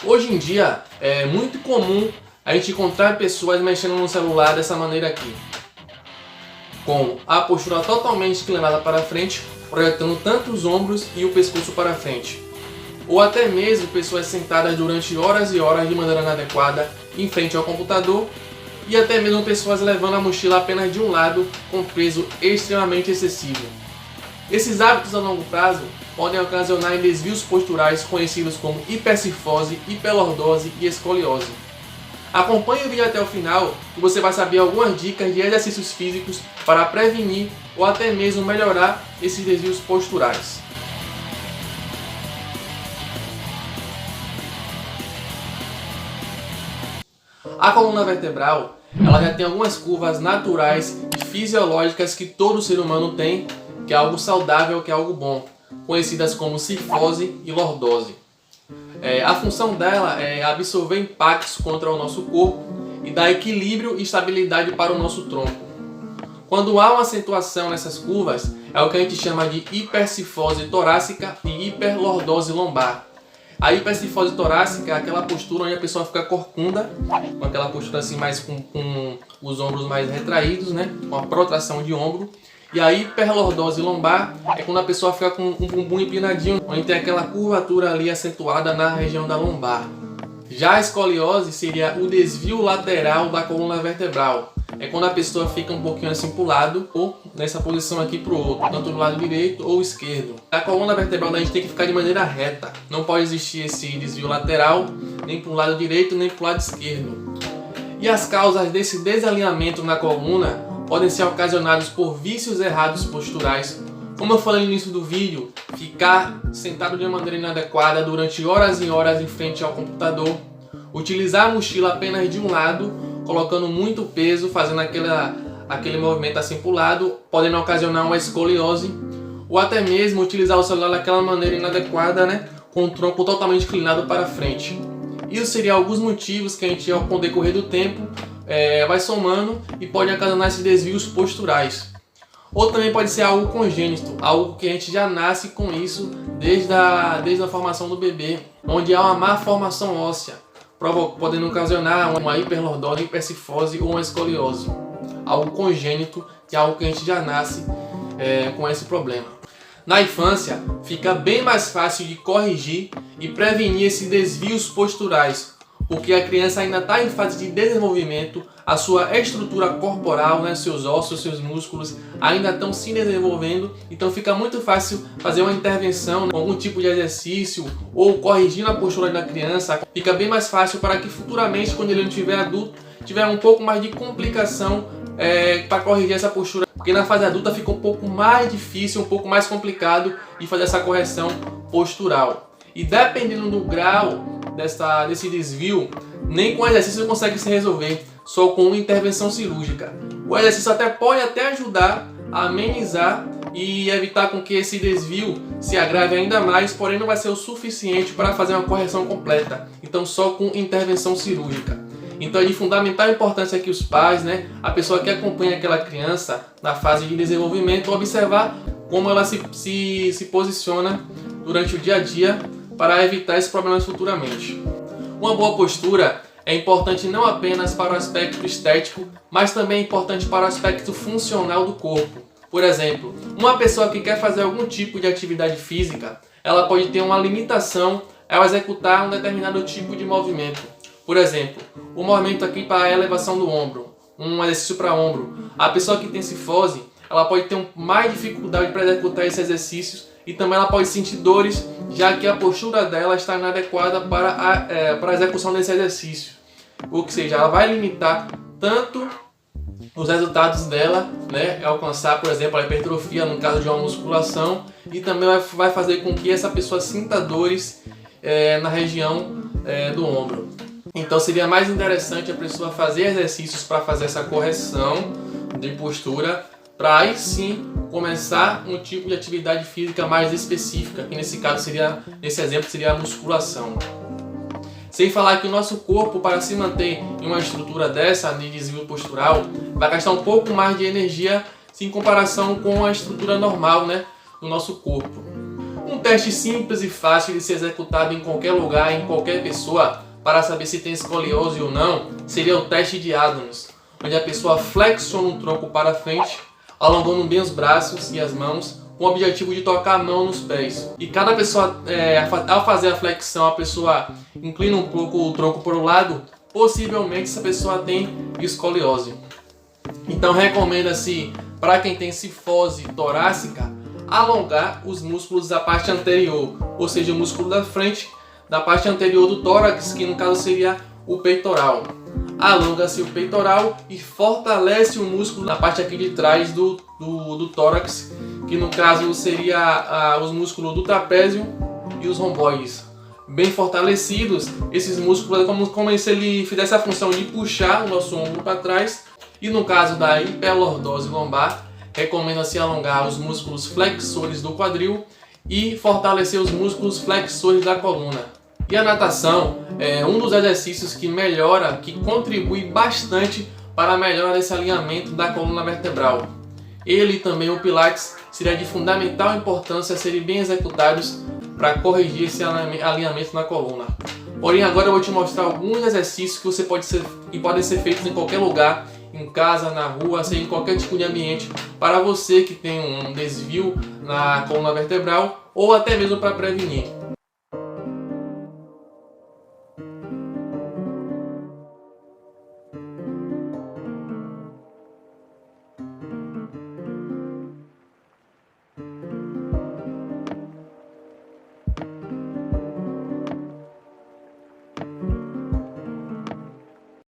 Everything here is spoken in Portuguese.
Hoje em dia é muito comum a gente encontrar pessoas mexendo no celular dessa maneira aqui, com a postura totalmente inclinada para frente, projetando tanto os ombros e o pescoço para frente. Ou até mesmo pessoas sentadas durante horas e horas de maneira inadequada em frente ao computador, e até mesmo pessoas levando a mochila apenas de um lado com peso extremamente excessivo. Esses hábitos a longo prazo podem ocasionar desvios posturais conhecidos como hipercifose, hiperlordose e escoliose. Acompanhe o vídeo até o final e você vai saber algumas dicas de exercícios físicos para prevenir ou até mesmo melhorar esses desvios posturais. A coluna vertebral, ela já tem algumas curvas naturais e fisiológicas que todo ser humano tem, que é algo saudável, que é algo bom, conhecidas como cifose e lordose. A função dela é absorver impactos contra o nosso corpo e dar equilíbrio e estabilidade para o nosso tronco. Quando há uma acentuação nessas curvas, é o que a gente chama de hipercifose torácica e hiperlordose lombar. A hipercifose torácica é aquela postura onde a pessoa fica corcunda, com aquela postura assim mais com os ombros mais retraídos, né? Com a protração de ombro. E a hiperlordose lombar é quando a pessoa fica com um bumbum empinadinho, onde tem aquela curvatura ali acentuada na região da lombar. Já a escoliose seria o desvio lateral da coluna vertebral. É quando a pessoa fica um pouquinho assim para o lado, ou nessa posição aqui para o outro, tanto do lado direito ou esquerdo. A coluna vertebral a gente tem que ficar de maneira reta. Não pode existir esse desvio lateral, nem para o lado direito, nem para o lado esquerdo. E as causas desse desalinhamento na coluna podem ser ocasionados por vícios errados posturais. Como eu falei no início do vídeo, ficar sentado de uma maneira inadequada durante horas e horas em frente ao computador, utilizar a mochila apenas de um lado, colocando muito peso, fazendo aquele movimento assim para o lado, podendo ocasionar uma escoliose, ou até mesmo utilizar o celular daquela maneira inadequada, né, com o tronco totalmente inclinado para frente. Isso seriam alguns motivos que a gente, com o decorrer do tempo, vai somando e pode ocasionar esses desvios posturais. Ou também pode ser algo congênito, algo que a gente já nasce com isso desde a formação do bebê, onde há uma má formação óssea, podendo ocasionar uma hiperlordose, hipercifose ou uma escoliose. Algo congênito, que é algo que a gente já nasce com esse problema. Na infância, fica bem mais fácil de corrigir e prevenir esses desvios posturais, porque a criança ainda está em fase de desenvolvimento, a sua estrutura corporal, né, seus ossos, seus músculos ainda estão se desenvolvendo, então fica muito fácil fazer uma intervenção com algum tipo de exercício ou corrigindo a postura da criança. Fica bem mais fácil para que futuramente, quando ele não tiver adulto, tiver um pouco mais de complicação para corrigir essa postura, porque na fase adulta fica um pouco mais difícil, um pouco mais complicado de fazer essa correção postural. E dependendo do grau desse desvio, nem com exercício consegue se resolver, só com uma intervenção cirúrgica. O exercício pode até ajudar a amenizar e evitar com que esse desvio se agrave ainda mais, porém não vai ser o suficiente para fazer uma correção completa, então só com intervenção cirúrgica. Então é de fundamental importância que os pais, né, a pessoa que acompanha aquela criança na fase de desenvolvimento, observar como ela se posiciona durante o dia a dia para evitar esses problemas futuramente. Uma boa postura é importante não apenas para o aspecto estético, mas também é importante para o aspecto funcional do corpo. Por exemplo, uma pessoa que quer fazer algum tipo de atividade física, ela pode ter uma limitação ao executar um determinado tipo de movimento. Por exemplo, o movimento aqui para a elevação do ombro, um exercício para ombro. A pessoa que tem cifose, ela pode ter mais dificuldade para executar esses exercícios e também ela pode sentir dores, já que a postura dela está inadequada para a execução desse exercício. Ou seja, ela vai limitar tanto os resultados dela, né, alcançar, por exemplo, a hipertrofia no caso de uma musculação, e também vai fazer com que essa pessoa sinta dores na região do ombro. Então seria mais interessante a pessoa fazer exercícios para fazer essa correção de postura, para aí sim começar um tipo de atividade física mais específica, que nesse exemplo seria a musculação. Sem falar que o nosso corpo, para se manter em uma estrutura dessa de desvio postural, vai gastar um pouco mais de energia em comparação com a estrutura normal, né, do nosso corpo. Um teste simples e fácil de ser executado em qualquer lugar, em qualquer pessoa, para saber se tem escoliose ou não, seria o teste de Adams, onde a pessoa flexiona o tronco para frente, alongando bem os braços e as mãos, com o objetivo de tocar a mão nos pés. E cada pessoa, ao fazer a flexão, a pessoa inclina um pouco o tronco para o lado, possivelmente essa pessoa tem escoliose. Então recomenda-se, para quem tem cifose torácica, alongar os músculos da parte anterior, ou seja, o músculo da frente, da parte anterior do tórax, que no caso seria o peitoral. Alonga-se o peitoral e fortalece o músculo na parte aqui de trás do tórax, que no caso seria os músculos do trapézio e os romboides. Bem fortalecidos, esses músculos é como se ele fizesse a função de puxar o nosso ombro para trás. E no caso da hiperlordose lombar, recomenda-se alongar os músculos flexores do quadril e fortalecer os músculos flexores da coluna. E a natação é um dos exercícios que contribui bastante para a melhora desse alinhamento da coluna vertebral. Ele e também o Pilates seria de fundamental importância serem bem executados para corrigir esse alinhamento na coluna. Porém, agora eu vou te mostrar alguns exercícios que podem ser feitos em qualquer lugar, em casa, na rua, em qualquer tipo de ambiente, para você que tem um desvio na coluna vertebral ou até mesmo para prevenir.